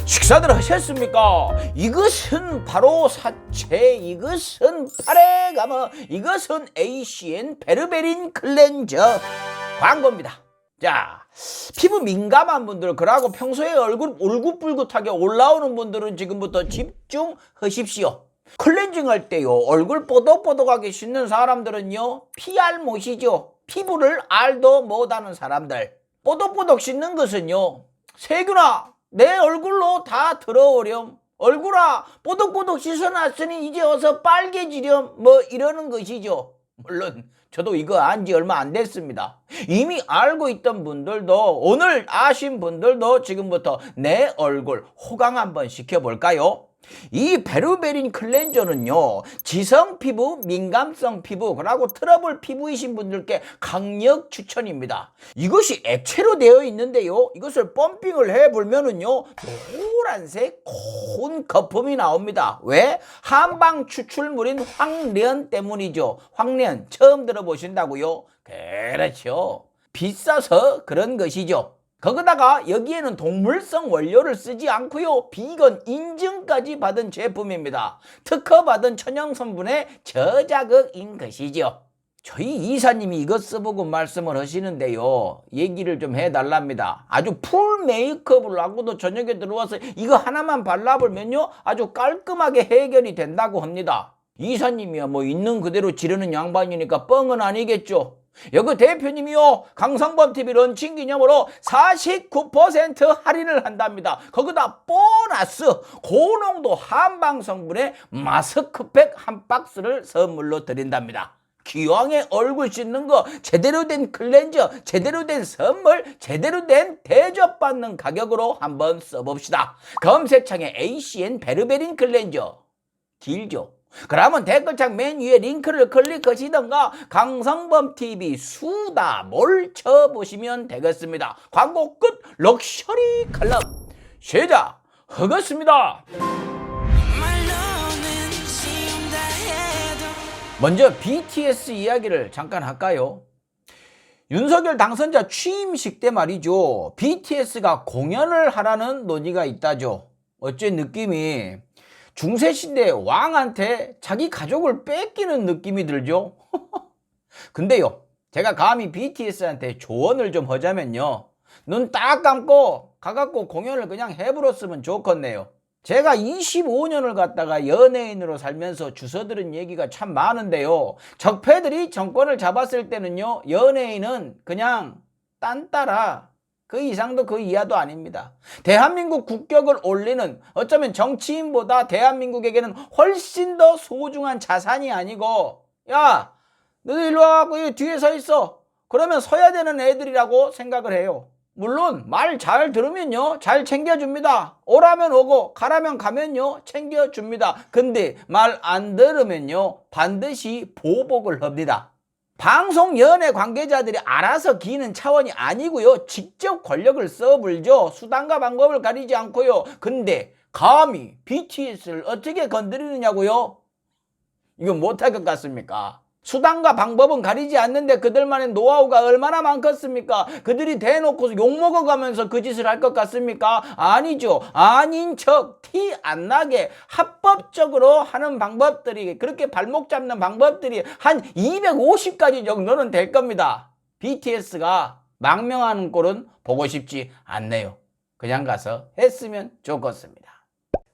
식사들 하셨습니까? 이것은 바로 사체, 이것은 파레가머, 이것은 ACN 베르베린 클렌저 광고입니다. 자, 피부 민감한 분들, 그러고 평소에 얼굴 울긋불긋하게 올라오는 분들은 지금부터 집중하십시오. 클렌징 할 때요, 얼굴 뽀독뽀독하게 씻는 사람들은요, PR 못이죠. 피부를 알도 못하는 사람들. 뽀독뽀독 씻는 것은요, 세균아, 내 얼굴로 다 들어오렴. 얼굴아, 뽀독뽀독 씻어놨으니 이제 어서 빨개지렴. 뭐 이러는 것이죠. 물론 저도 이거 안지 얼마 안 됐습니다. 이미 알고 있던 분들도, 오늘 아신 분들도 지금부터 내 얼굴 호강 한번 시켜볼까요? 이 베르베린 클렌저는요, 지성 피부, 민감성 피부, 그리고 트러블 피부이신 분들께 강력 추천입니다. 이것이 액체로 되어 있는데요, 이것을 펌핑을 해보면은요, 노란색 고운 거품이 나옵니다. 왜? 한방 추출물인 황련 때문이죠. 황련 처음 들어보신다고요? 그렇죠. 비싸서 그런 것이죠. 거기다가 여기에는 동물성 원료를 쓰지 않고요, 비건 인증까지 받은 제품입니다. 특허받은 천연 성분의 저자극인 것이죠. 저희 이사님이 이것 써보고 말씀을 하시는데요, 얘기를 좀 해달랍니다. 아주 풀 메이크업을 하고도 저녁에 들어와서 이거 하나만 발라보면요, 아주 깔끔하게 해결이 된다고 합니다. 이사님이야 뭐 있는 그대로 지르는 양반이니까 뻥은 아니겠죠. 여기 대표님이요, 강성범TV 런칭 기념으로 49% 할인을 한답니다. 거기다 보너스 고농도 한방 성분의 마스크팩 한 박스를 선물로 드린답니다. 기왕에 얼굴 씻는 거 제대로 된 클렌저, 제대로 된 선물, 제대로 된 대접받는 가격으로 한번 써봅시다. 검색창에 ACN 베르베린 클렌저 길죠? 그러면 댓글창 맨 위에 링크를 클릭하시던가 강성범TV 수다 몰 쳐보시면 되겠습니다. 광고 끝. 럭셔리 클럽 시작하겠습니다. 먼저 BTS 이야기를 잠깐 할까요? 윤석열 당선자 취임식 때 말이죠, BTS가 공연을 하라는 논의가 있다죠. 어째 느낌이 중세시대 왕한테 자기 가족을 뺏기는 느낌이 들죠. 근데요, 제가 감히 BTS한테 조언을 좀 하자면요, 눈 딱 감고 가갖고 공연을 그냥 해버렸으면 좋겠네요. 제가 25년을 갖다가 연예인으로 살면서 주워들은 얘기가 참 많은데요, 적폐들이 정권을 잡았을 때는요, 연예인은 그냥 딴따라, 그 이상도 그 이하도 아닙니다. 대한민국 국격을 올리는, 어쩌면 정치인보다 대한민국에게는 훨씬 더 소중한 자산이 아니고, 야, 너도 일로 와갖고 뒤에 서 있어. 그러면 서야 되는 애들이라고 생각을 해요. 물론 말 잘 들으면요, 잘 챙겨줍니다. 오라면 오고 가라면 가면요, 챙겨줍니다. 근데 말 안 들으면요, 반드시 보복을 합니다. 방송 연예 관계자들이 알아서 기는 차원이 아니고요, 직접 권력을 써불죠. 수단과 방법을 가리지 않고요. 근데 감히 BTS를 어떻게 건드리느냐고요? 이건 못할 것 같습니까? 수단과 방법은 가리지 않는데 그들만의 노하우가 얼마나 많겠습니까? 그들이 대놓고 욕먹어가면서 그 짓을 할 것 같습니까? 아니죠. 아닌 척 티 안 나게 합법적으로 하는 방법들이, 그렇게 발목 잡는 방법들이 한 250가지 정도는 될 겁니다. BTS가 망명하는 꼴은 보고 싶지 않네요. 그냥 가서 했으면 좋겠습니다.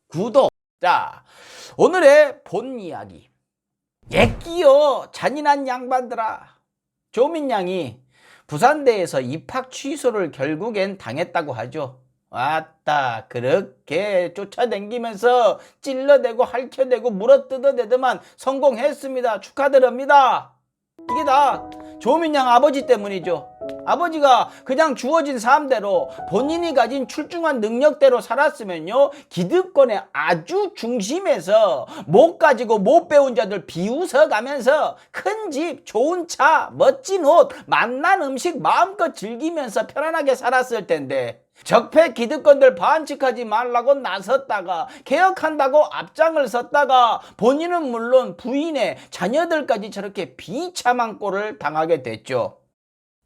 구독. 자, 오늘의 본 이야기. 예끼요 잔인한 양반들아. 조민양이 부산대에서 입학 취소를 결국엔 당했다고 하죠. 왔다, 그렇게 쫓아다니면서 찔러대고 핥혀대고 물어뜯어대더만 성공했습니다. 축하드립니다. 이게 다 조민양 아버지 때문이죠. 아버지가 그냥 주어진 삶대로 본인이 가진 출중한 능력대로 살았으면요, 기득권의 아주 중심에서 못 가지고 못 배운 자들 비웃어 가면서 큰 집, 좋은 차, 멋진 옷, 맛난 음식 마음껏 즐기면서 편안하게 살았을 텐데, 적폐 기득권들 반칙하지 말라고 나섰다가 개혁한다고 앞장을 섰다가 본인은 물론 부인의 자녀들까지 저렇게 비참한 꼴을 당하게 됐죠.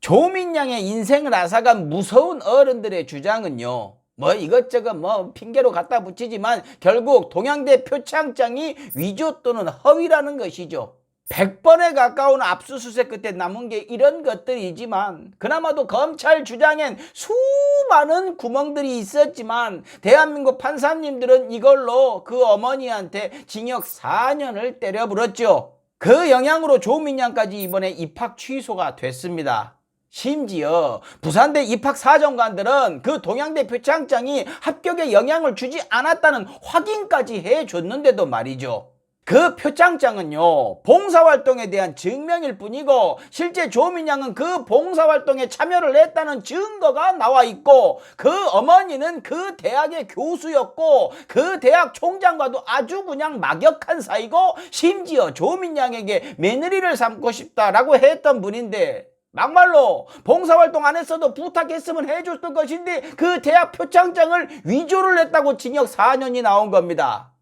조민양의 인생을 앗아간 무서운 어른들의 주장은요, 뭐 이것저것 뭐 핑계로 갖다 붙이지만 결국 동양대 표창장이 위조 또는 허위라는 것이죠. 100번에 가까운 압수수색 끝에 남은 게 이런 것들이지만 그나마도 검찰 주장엔 수많은 구멍들이 있었지만 대한민국 판사님들은 이걸로 그 어머니한테 징역 4년을 때려불었죠. 그 영향으로 조민양까지 이번에 입학 취소가 됐습니다. 심지어 부산대 입학사정관들은 그 동양대 표창장이 합격에 영향을 주지 않았다는 확인까지 해줬는데도 말이죠. 그 표창장은요, 봉사활동에 대한 증명일 뿐이고 실제 조민양은 그 봉사활동에 참여를 했다는 증거가 나와 있고 그 어머니는 그 대학의 교수였고 그 대학 총장과도 아주 그냥 막역한 사이고 심지어 조민양에게 며느리를 삼고 싶다라고 했던 분인데 막말로 봉사활동 안 했어도 부탁했으면 해줬을 것인데 그 대학 표창장을 위조를 했다고 징역 4년이 나온 겁니다.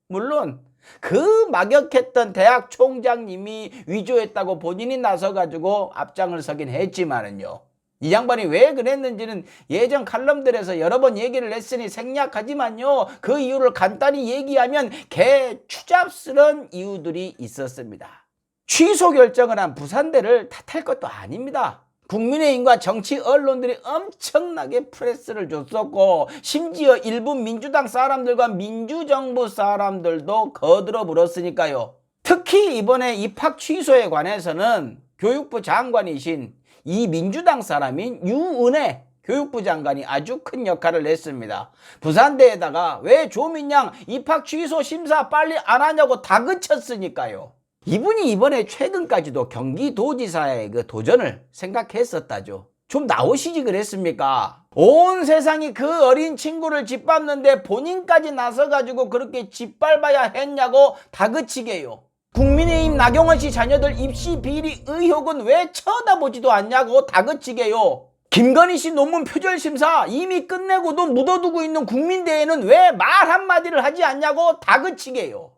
물론 그 막역했던 대학 총장님이 위조했다고 본인이 나서가지고 앞장을 서긴 했지만은요. 이 양반이 왜 그랬는지는 예전 칼럼들에서 여러 번 얘기를 했으니 생략하지만요. 그 이유를 간단히 얘기하면 개추잡스러운 이유들이 있었습니다. 취소 결정을 한 부산대를 탓할 것도 아닙니다. 국민의힘과 정치 언론들이 엄청나게 프레스를 줬었고 심지어 일부 민주당 사람들과 민주정부 사람들도 거들어 물었으니까요. 특히 이번에 입학 취소에 관해서는 교육부 장관이신 이 민주당 사람인 유은혜 교육부 장관이 아주 큰 역할을 했습니다. 부산대에다가 왜 조민양 입학 취소 심사 빨리 안 하냐고 다그쳤으니까요. 이분이 이번에 최근까지도 경기도지사의 그 도전을 생각했었다죠. 좀 나오시지 그랬습니까? 온 세상이 그 어린 친구를 짓밟는데 본인까지 나서가지고 그렇게 짓밟아야 했냐고 다그치게요. 국민의힘 나경원 씨 자녀들 입시 비리 의혹은 왜 쳐다보지도 않냐고 다그치게요. 김건희 씨 논문 표절 심사 이미 끝내고도 묻어두고 있는 국민대회는 왜 말 한마디를 하지 않냐고 다그치게요.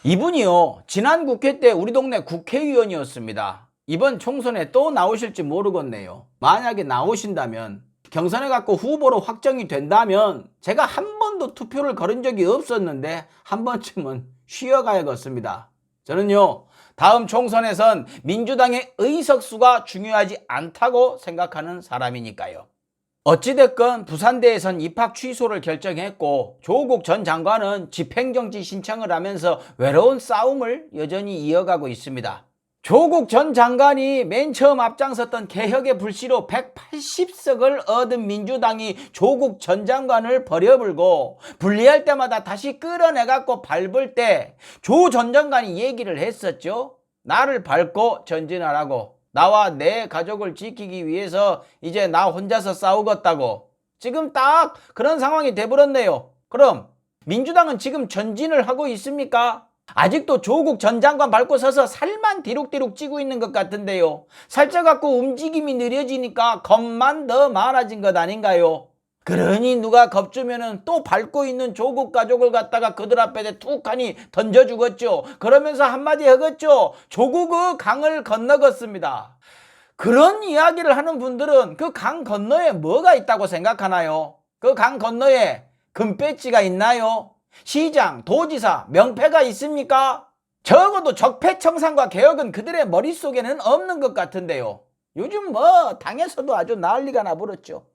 이분이요, 지난 국회 때 우리 동네 국회의원이었습니다. 이번 총선에 또 나오실지 모르겠네요. 만약에 나오신다면 경선에 갖고 후보로 확정이 된다면 제가 한 번도 투표를 걸은 적이 없었는데 한 번쯤은 쉬어가야겠습니다. 저는요, 다음 총선에선 민주당의 의석수가 중요하지 않다고 생각하는 사람이니까요. 어찌됐건 부산대에선 입학 취소를 결정했고 조국 전 장관은 집행정지 신청을 하면서 외로운 싸움을 여전히 이어가고 있습니다. 조국 전 장관이 맨 처음 앞장섰던 개혁의 불씨로 180석을 얻은 민주당이 조국 전 장관을 버려불고 분리할 때마다 다시 끌어내갖고 밟을 때 조 전 장관이 얘기를 했었죠. 나를 밟고 전진하라고. 나와 내 가족을 지키기 위해서 이제 나 혼자서 싸우겠다고. 지금 딱 그런 상황이 돼버렸네요. 그럼 민주당은 지금 전진을 하고 있습니까? 아직도 조국 전 장관 밟고 서서 살만 뒤룩뒤룩 찌고 있는 것 같은데요. 살쪄갖고 움직임이 느려지니까 겁만 더 많아진 것 아닌가요? 그러니 누가 겁주면은 또 밟고 있는 조국 가족을 갖다가 그들 앞에 툭하니 던져 주겠죠. 그러면서 한마디 하겠죠. 조국의 강을 건너갔습니다. 그런 이야기를 하는 분들은 그 강 건너에 뭐가 있다고 생각하나요? 그 강 건너에 금배지가 있나요? 시장, 도지사, 명패가 있습니까? 적어도 적폐청산과 개혁은 그들의 머릿속에는 없는 것 같은데요. 요즘 뭐 당에서도 아주 난리가 나버렸죠.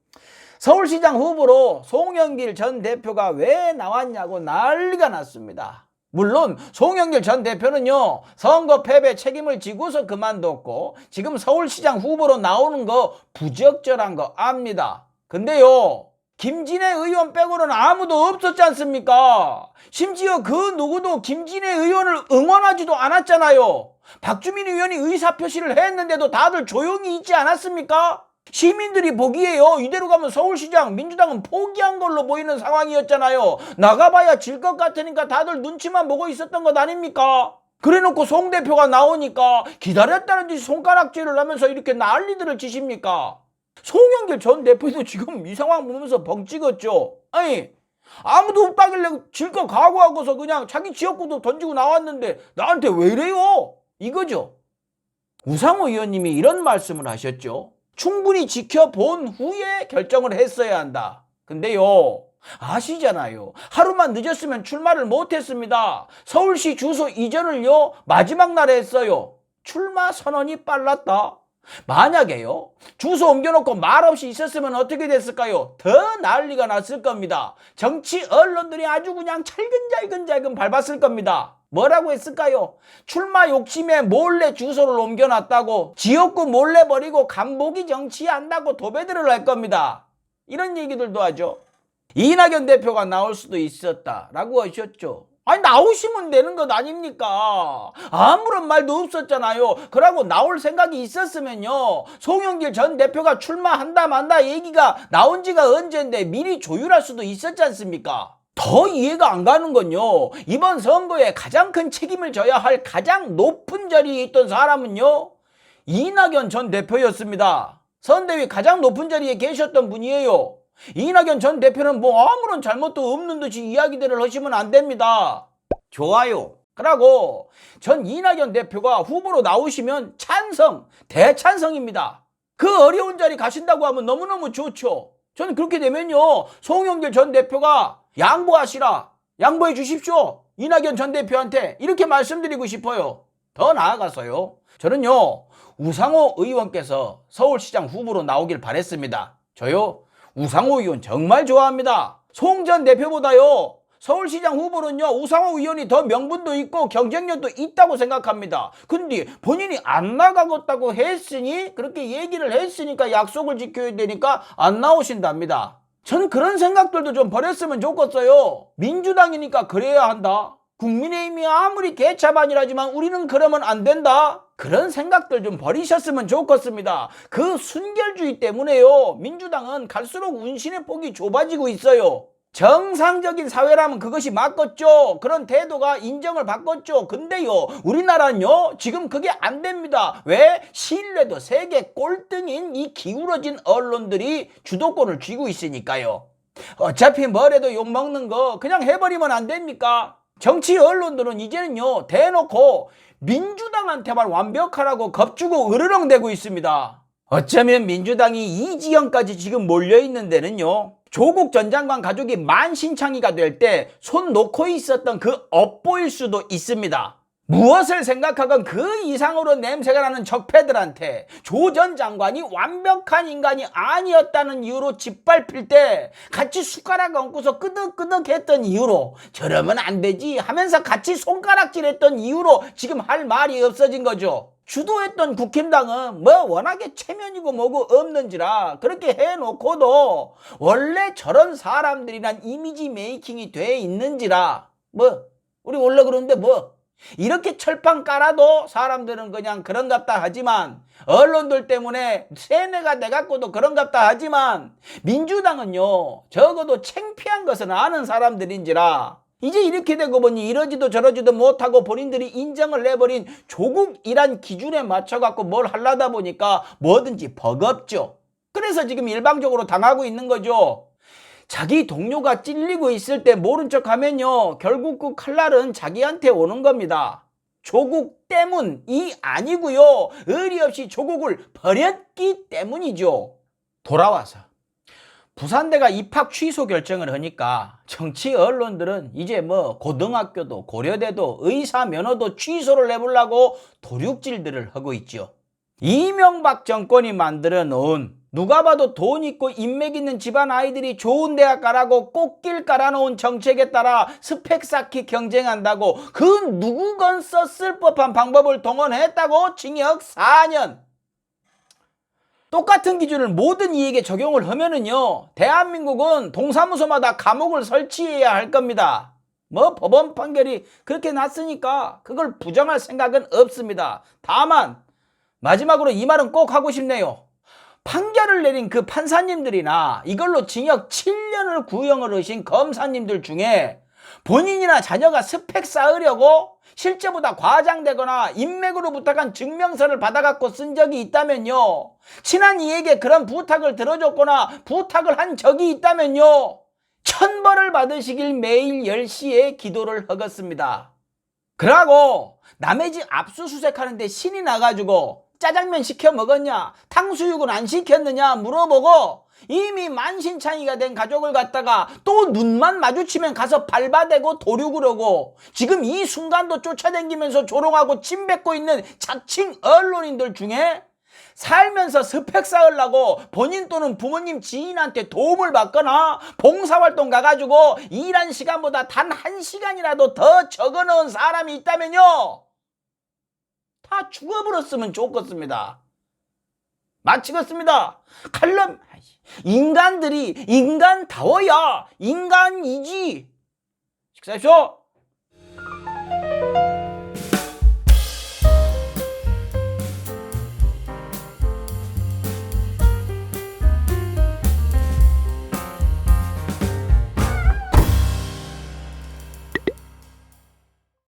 서울시장 후보로 송영길 전 대표가 왜 나왔냐고 난리가 났습니다. 물론 송영길 전 대표는요, 선거 패배 책임을 지고서 그만뒀고 지금 서울시장 후보로 나오는 거 부적절한 거 압니다. 근데요, 김진애 의원 빼고는 아무도 없었지 않습니까? 심지어 그 누구도 김진애 의원을 응원하지도 않았잖아요. 박주민 의원이 의사표시를 했는데도 다들 조용히 있지 않았습니까? 시민들이 보기에요, 이대로 가면 서울시장 민주당은 포기한 걸로 보이는 상황이었잖아요. 나가봐야 질 것 같으니까 다들 눈치만 보고 있었던 것 아닙니까? 그래놓고 송 대표가 나오니까 기다렸다는 듯이 손가락질을 하면서 이렇게 난리들을 치십니까? 송영길 전 대표도 지금 이 상황 보면서 벙 찍었죠. 아니, 아무도 없다길래 질 거 각오하고서 그냥 자기 지역구도 던지고 나왔는데 나한테 왜 이래요? 이거죠. 우상호 의원님이 이런 말씀을 하셨죠. 충분히 지켜본 후에 결정을 했어야 한다. 근데요, 아시잖아요. 하루만 늦었으면 출마를 못했습니다. 서울시 주소 이전을요, 마지막 날에 했어요. 출마 선언이 빨랐다. 만약에요, 주소 옮겨놓고 말없이 있었으면 어떻게 됐을까요? 더 난리가 났을 겁니다. 정치 언론들이 아주 그냥 찰근잘근잘근 밟았을 겁니다. 뭐라고 했을까요? 출마 욕심에 몰래 주소를 옮겨놨다고, 지역구 몰래 버리고 간보기 정치한다고 도배들을 할 겁니다. 이런 얘기들도 하죠. 이낙연 대표가 나올 수도 있었다라고 하셨죠. 아니, 나오시면 되는 것 아닙니까? 아무런 말도 없었잖아요. 그러고 나올 생각이 있었으면요, 송영길 전 대표가 출마한다 만다 얘기가 나온 지가 언젠데 미리 조율할 수도 있었지 않습니까? 더 이해가 안 가는 건요, 이번 선거에 가장 큰 책임을 져야 할 가장 높은 자리에 있던 사람은요, 이낙연 전 대표였습니다. 선대위 가장 높은 자리에 계셨던 분이에요. 이낙연 전 대표는 뭐 아무런 잘못도 없는 듯이 이야기들을 하시면 안 됩니다. 좋아요. 그러고 전 이낙연 대표가 후보로 나오시면 찬성, 대찬성입니다. 그 어려운 자리 가신다고 하면 너무너무 좋죠. 저는 그렇게 되면요, 송영길 전 대표가 양보하시라, 양보해 주십시오, 이낙연 전 대표한테, 이렇게 말씀드리고 싶어요. 더 나아가서요, 저는요, 우상호 의원께서 서울시장 후보로 나오길 바랬습니다. 저요, 우상호 의원 정말 좋아합니다. 송 전 대표보다요, 서울시장 후보는요, 우상호 의원이 더 명분도 있고 경쟁력도 있다고 생각합니다. 근데 본인이 안 나가겠다고 했으니, 그렇게 얘기를 했으니까 약속을 지켜야 되니까 안 나오신답니다. 전 그런 생각들도 좀 버렸으면 좋겠어요. 민주당이니까 그래야 한다, 국민의힘이 아무리 개차반이라지만 우리는 그러면 안 된다, 그런 생각들 좀 버리셨으면 좋겠습니다. 그 순결주의 때문에요, 민주당은 갈수록 운신의 폭이 좁아지고 있어요. 정상적인 사회라면 그것이 맞겠죠. 그런 태도가 인정을 받겠죠. 근데요, 우리나라는요, 지금 그게 안 됩니다. 왜? 신뢰도 세계 꼴등인 이 기울어진 언론들이 주도권을 쥐고 있으니까요. 어차피 뭐래도 욕먹는 거 그냥 해버리면 안 됩니까? 정치 언론들은 이제는요, 대놓고 민주당한테만 완벽하라고 겁주고 으르렁대고 있습니다. 어쩌면 민주당이 이 지형까지 지금 몰려있는 데는요, 조국 전 장관 가족이 만신창이가 될 때 손 놓고 있었던 그 업보일 수도 있습니다. 무엇을 생각하건 그 이상으로 냄새가 나는 적폐들한테 조 전 장관이 완벽한 인간이 아니었다는 이유로 짓밟힐 때 같이 숟가락 얹고서 끄덕끄덕 했던 이유로, 저러면 안 되지 하면서 같이 손가락질 했던 이유로 지금 할 말이 없어진 거죠. 주도했던 국힘당은 뭐 워낙에 체면이고 뭐고 없는지라 그렇게 해놓고도 원래 저런 사람들이란 이미지 메이킹이 돼 있는지라, 뭐 우리 원래 그런데 뭐 이렇게 철판 깔아도 사람들은 그냥 그런갑다 하지만, 언론들 때문에 세뇌가 돼갖고도 그런갑다 하지만, 민주당은요, 적어도 창피한 것은 아는 사람들인지라 이제 이렇게 되고 보니 이러지도 저러지도 못하고 본인들이 인정을 내버린 조국이란 기준에 맞춰갖고 뭘 하려다 보니까 뭐든지 버겁죠. 그래서 지금 일방적으로 당하고 있는 거죠. 자기 동료가 찔리고 있을 때 모른 척 하면요, 결국 그 칼날은 자기한테 오는 겁니다. 조국 때문이 아니고요, 의리 없이 조국을 버렸기 때문이죠. 돌아와서 부산대가 입학 취소 결정을 하니까 정치 언론들은 이제 뭐 고등학교도 고려대도 의사 면허도 취소를 해보려고 도륙질들을 하고 있죠. 이명박 정권이 만들어 놓은, 누가 봐도 돈 있고 인맥 있는 집안 아이들이 좋은 대학 가라고 꽃길 깔아놓은 정책에 따라 스펙 쌓기 경쟁한다고 그 누구건 썼을 법한 방법을 동원했다고 징역 4년. 똑같은 기준을 모든 이에게 적용을 하면은요, 대한민국은 동사무소마다 감옥을 설치해야 할 겁니다. 뭐 법원 판결이 그렇게 났으니까 그걸 부정할 생각은 없습니다. 다만 마지막으로 이 말은 꼭 하고 싶네요. 판결을 내린 그 판사님들이나 이걸로 징역 7년을 구형을 하신 검사님들 중에 본인이나 자녀가 스펙 쌓으려고 실제보다 과장되거나 인맥으로 부탁한 증명서를 받아갖고 쓴 적이 있다면요, 친한 이에게 그런 부탁을 들어줬거나 부탁을 한 적이 있다면요, 천벌을 받으시길 매일 10시에 기도를 하겠습니다. 그러고 남의 집 압수수색하는데 신이 나가지고 짜장면 시켜 먹었냐? 탕수육은 안 시켰느냐? 물어보고 이미 만신창이가 된 가족을 갖다가 또 눈만 마주치면 가서 발바대고 도륙을 하고 지금 이 순간도 쫓아다니면서 조롱하고 침뱉고 있는 자칭 언론인들 중에 살면서 스펙 쌓으려고 본인 또는 부모님 지인한테 도움을 받거나 봉사활동 가가지고 일한 시간보다 단 1시간이라도 더 적어놓은 사람이 있다면요, 다 죽어버렸으면 좋겠습니다. 마치겠습니다. 칼럼 인간들이 인간다워야 인간이지. 식사하십시오.